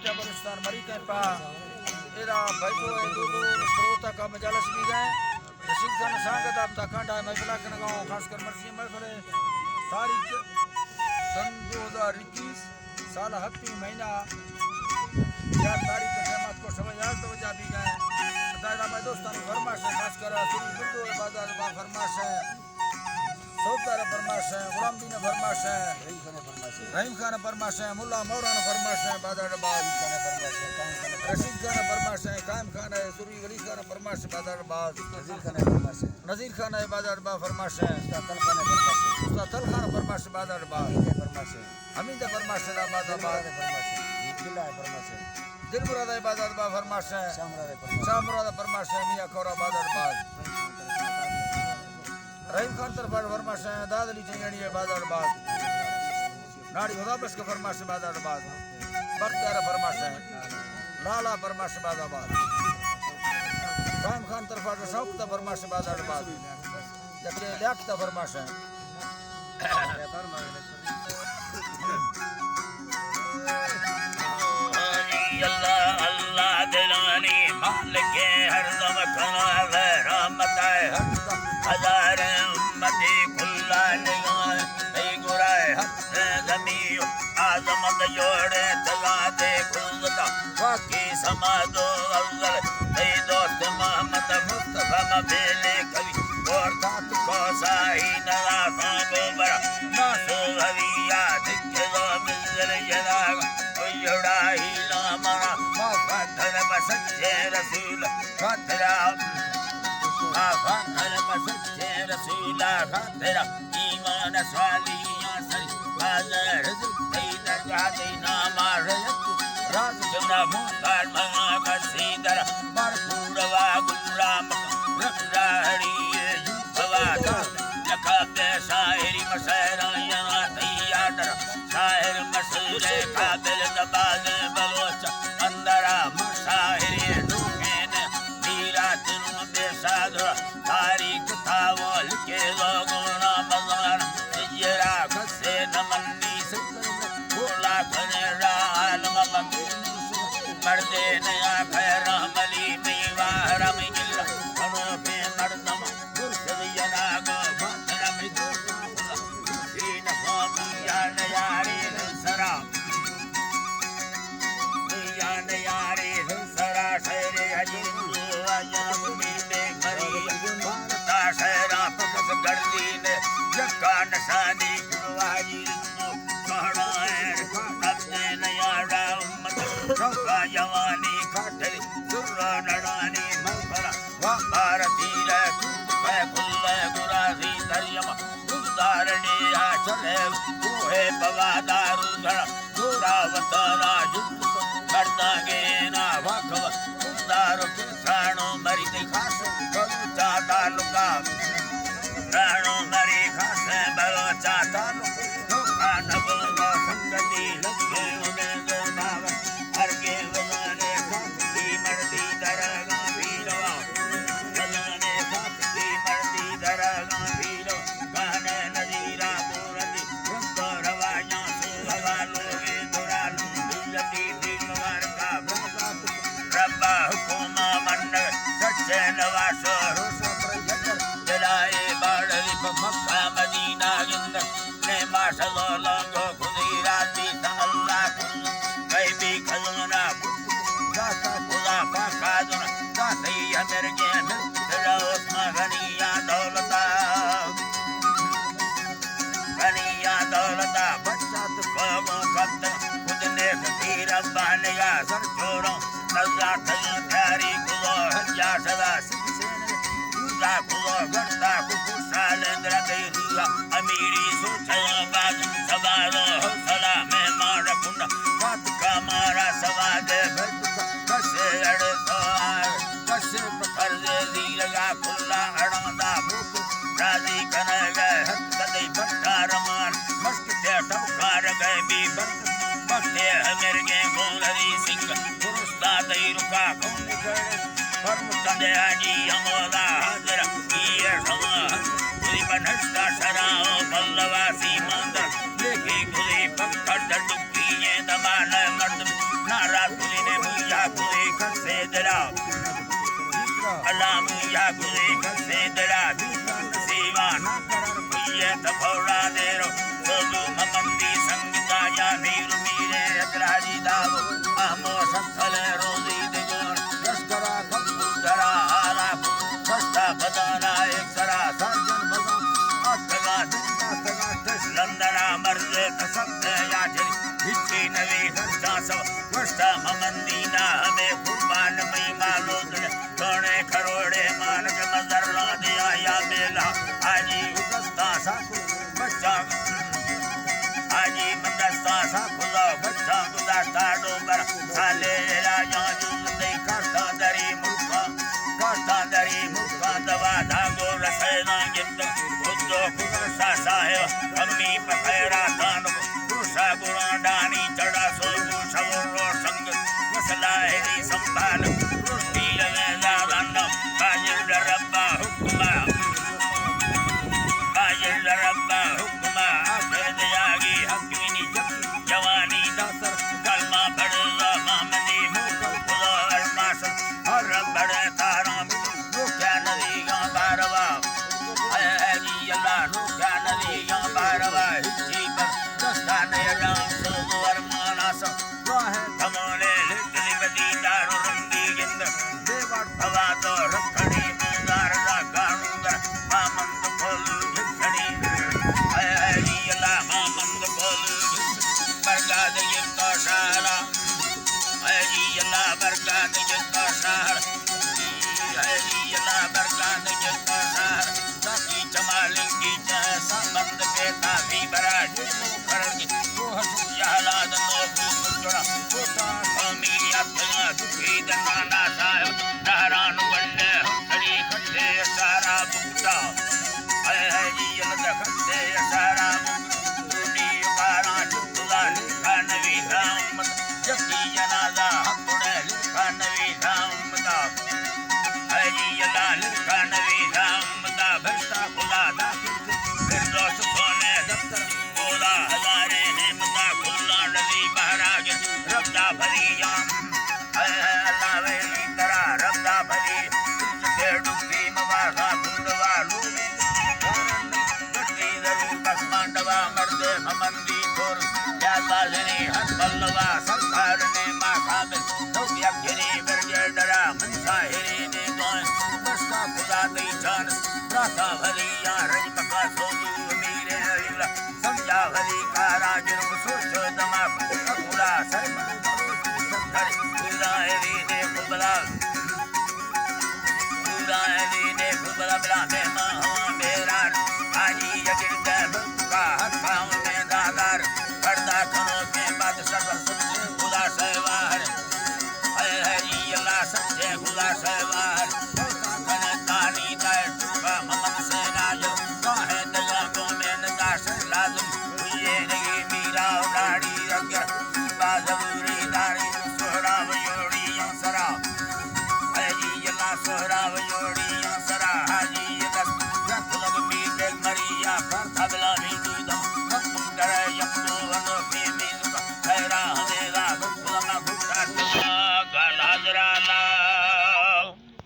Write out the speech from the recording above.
बट्या बलुस्तान मरी के पा एरा बैठो है दो स्रोता का मजालस भी गए रशीद खान सांगत आप ताकांडा महफिल कन गांव खासकर मर्सी महफिल तारीख सन 2021 साल हत्ती महीना 4 तारीख के क़यामत को समझ आज तो वजह भी गए दायरा में दोस्तान फरमाश है खासकर सुनी बिल्दो बाजार बा फरमाश है सौदार फरमाश है गुलाम दीन फरमाश है रहीम खान फरमाश है मुल्ला मौलाना फरमाश है बाजार बाज रशीद खान फरमाश है कायम खान है सुरी वली खान फरमाश बाजार बाज नजीर खान है बाजार बा फरमाश है उस्ताद तल खान फरमाश बाजार बाज हमीद फरमाश है बाजार बाज दिल मुराद है बाजार बा फरमाश है शाह मुराद फरमाश है मियां कोरा बाजार बाज रहीम खान तरफार फरमाश है दाद अली चंगड़ी है बाजार बाज नाड़ी खुदा बस के फरमाश है बाजार बाज बख्तियार फरमाश है लाला फरमाश है बाजार बाज कायम खान तरफार शौकता फरमाश है बाजार बाज जबकि लियाकता फरमाश है अल्लाह अल्लाह दिलानी मालिक हर दम खना वे रहमत है हजार उम्मती कुल्ला निगाह ए गुराए हक जमीयो आजमत जोड़े तला दे खुदा वाकी समादो अव्वल ए दोस्त मोहम्मद मुस्तफा मबेले कवि और तात को साही नला खाबो बरा नासो हविया दिखे दो मिल जला उड़ाई लामरा माफाधर बसच्चे रसूल खातरा माफाधर बसच्चे रसूल खातरा ईमान सालिया सरी बाजार दीना जादे नामा रयत राज जमना मुतार मना कसीदर मरकुड़वा गुलाम रखराड़ी जुबवाता लखा पे शायरी मशहरा यहाँ तैयार शायर मशहूर काबिल नबाज बलोच अंदरा मुशाहिर डूबेन मीरा तुम बेसादर तारीख थावल के लोगों ना मज़ार जियरा खसे नमन्नी बोला खने राल मम मर्दे नया खैर मली मीवा रमिल अनो पे मर्दम गुरशद यनाग भतरम दीन फामिया नयारे सरा यारे सरा शेरे हजीर आयाम में मरी मारता शेरा पकस गर्दी ने जक्का नशानी गुवाजी कहना है अपने नयारा उम्मत रफा जवानी खाते सुर्रा नडानी मफरा वा भारती रे मैं खुल्ले गुराजी दरियम गुजारने आ चले कोहे बवादार धड़ा दूरा वतारा करदागे ना वाकव दारो के प्राणो मरी दे खास बलोचा तालुका प्राणो मरी खास बलोचा तालुका नबो संगति लगे उने गोदाव हर के वजाने खाती मर्दी दरगा पीरवा वजाने खाती मर्दी दरगा पीरो गाने नजीरा पूरती रुको रवाया से हवालो के दुरालू दिलती रब्बा हुकुमा मन सच्चे नवासो जलाए बाड़ली मक्का मदीना गिंद ने माशलो लंगो खुदी राती अल्लाह कुल गैबी खजना जाता खुदा पाका दुन जाती अमर के तेरा उस्मा गनिया दौलता बच्चा तो कबो कद खुद ने खतीर अब्बानिया सर छोड़ो नज़ार तया प्यारी कुलो हजा सदा सिंह पूजा कुलो गट्टा कुकुसा लेंद्रा देरुला अमीरी सोचया बाज सवारो हौसला में मार कुंडा बात का मारा सवाद कसे अड़े तो कसे पकड़ दे दी लगा कुल्ला अड़ादा भूख राजी कने गए हक कदई बट्टा रमान मस्त ते टौकार गए भी बक्ते मेरे के गोलरी सिंह पुरुषता दई रुका कौन गए फर्म कंदे आजी अमोदा हाजिर ये समा पूरी बनस्ता शराओ बल्लवासी मंदर लेके खुली पकड़ डुकी ये दबाने मर्द नारा तुझे ने मुझा तुझे खसे दरा अल्लाह मुझा तुझे खसे दरा सेवा ना कर ये तफौरा दे रो सोजो ममंदी संगीता या मीर मीरे अतराजी दाव आमो सत्थल रोजी देगोर लश्करा खप्पू जरा आरा सस्ता बदाना एक सरा सर्जन बजा अतगा तगा तस लंदना मर्द तसक्त या जरी हिच्ची नवी खर्चा सब वस्ता ममंदीना हमें कुर्बान मई मालो तुझे सोने खरोड़े मान के मजर ला दिया या बेला आजी उदस्ता साकु बच्चा आजी मंदस्ता साकुला बच्चा गुदास्ता डोंगर साले राजा जुंदे करता दरी मुक्का दवा धागो रसैना गिंद उद्दो कुरसा साहेब अम्मी पखैरा तान कुरसा गुणा डानी चढ़ा सोगु सवरो संग मसला हेरी संभाल रुष्टि रवेला रंड काजिल रब्बा हुक्मा भेद यागी हकीनी जवानी दासर कलमा बड़ला मामनी मुकल खुदा अरमास हर बड़े तारा रुक्या नदी गा बारवा जी अल्लाह रुक्या नदी गा बारवा हिच्ची पर दस्ता नयराम सोगो अरमानास वाहे धमोले लिखली बदी दारू रंगी गिंद देवर भवा तो रखड़ी मुंदार दा गाणुंदर मामंद फल भिखड़ी जी अल्लाह मामंद फल बरगाद गिंदा शारा जी अल्लाह बरगाद गिंदा शारा जी अल्लाह बरगाद गिंदा शारा साकी चमालिंगी चाहे संबंध पे तावी बरा जिस्मो करगी वो हसुया लाद नो भूजुड़ा कोटा स्वामी अपना दुखी दनाना साहब नारायण वंडे हंसड़ी खट्टे सारा बुकटा जी अल्लाह खट्टे सारा बुकटी पारा चुतला लिखा नवी धाम जकी जनाजा हकुड़े लिखा नवी धाम दा जी अल्लाह लिखा नवी धाम दा भरता खुदा दा फिर दोस्त सोने दफ्तर बोला हजारे ने मदा खुला नदी महाराज रब्दा भरी